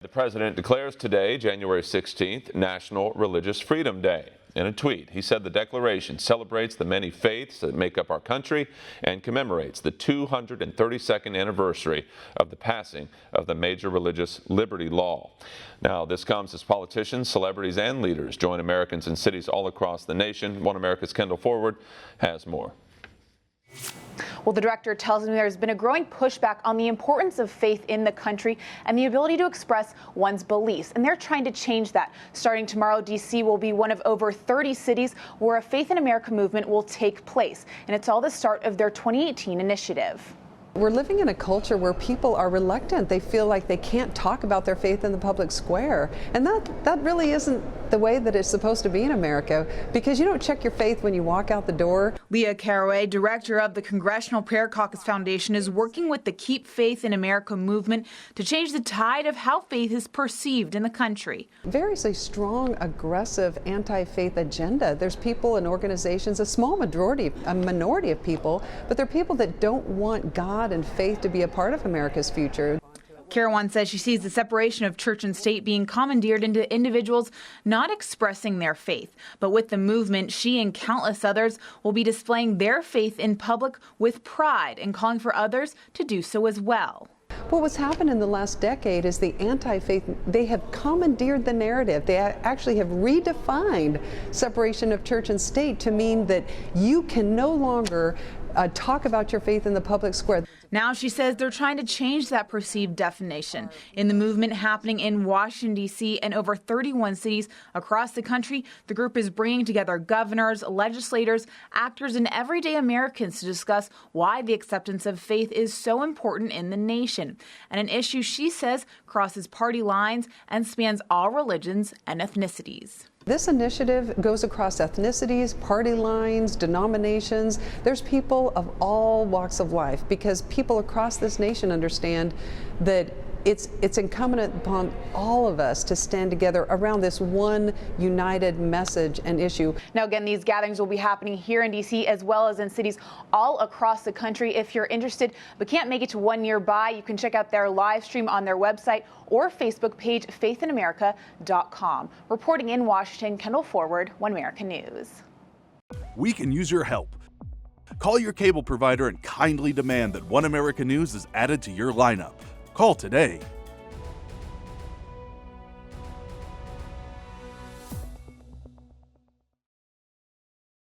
The president declares today, January 16th, National Religious Freedom Day. In a tweet, he said the declaration celebrates the many faiths that make up our country and commemorates the 232nd anniversary of the passing of the major religious liberty law. Now, this comes as politicians, celebrities, and leaders join Americans in cities all across the nation. One America's Kendall Forward has more. Well, the director tells me there's been a growing pushback on the importance of faith in the country and the ability to express one's beliefs. And they're trying to change that. Starting tomorrow, D.C. will be one of over 30 cities where a Faith in America movement will take place. And it's all the start of their 2018 initiative. We're living in a culture where people are reluctant. They feel like they can't talk about their faith in the public square. And that really isn't the way that it's supposed to be in America, because you don't check your faith when you walk out the door. Leah Caraway, director of the Congressional Prayer Caucus Foundation, is working with the Keep Faith in America movement to change the tide of how faith is perceived in the country. Very strong, aggressive, anti-faith agenda. There's people and organizations, a minority of people, but they're people that don't want God and faith to be a part of America's future. Carawan says she sees the separation of church and state being commandeered into individuals not expressing their faith. But with the movement, she and countless others will be displaying their faith in public with pride and calling for others to do so as well. What's happened in the last decade is the anti-faith, they have commandeered the narrative. They actually have redefined separation of church and state to mean that you can no longer talk about your faith in the public square. Now she says they're trying to change that perceived definition. In the movement happening in Washington, D.C. and over 31 cities across the country, the group is bringing together governors, legislators, actors, and everyday Americans to discuss why the acceptance of faith is so important in the nation. And an issue she says crosses party lines and spans all religions and ethnicities. This initiative goes across ethnicities, party lines, denominations. There's people of all walks of life, because people across this nation understand that it's incumbent upon all of us to stand together around this one united message and issue. Now, again, these gatherings will be happening here in D.C. as well as in cities all across the country. If you're interested but can't make it to one nearby, you can check out their live stream on their website or Facebook page, faithinamerica.com. Reporting in Washington, Kendall Forward, One America News. We can use your help. Call your cable provider and kindly demand that One America News is added to your lineup. Call today.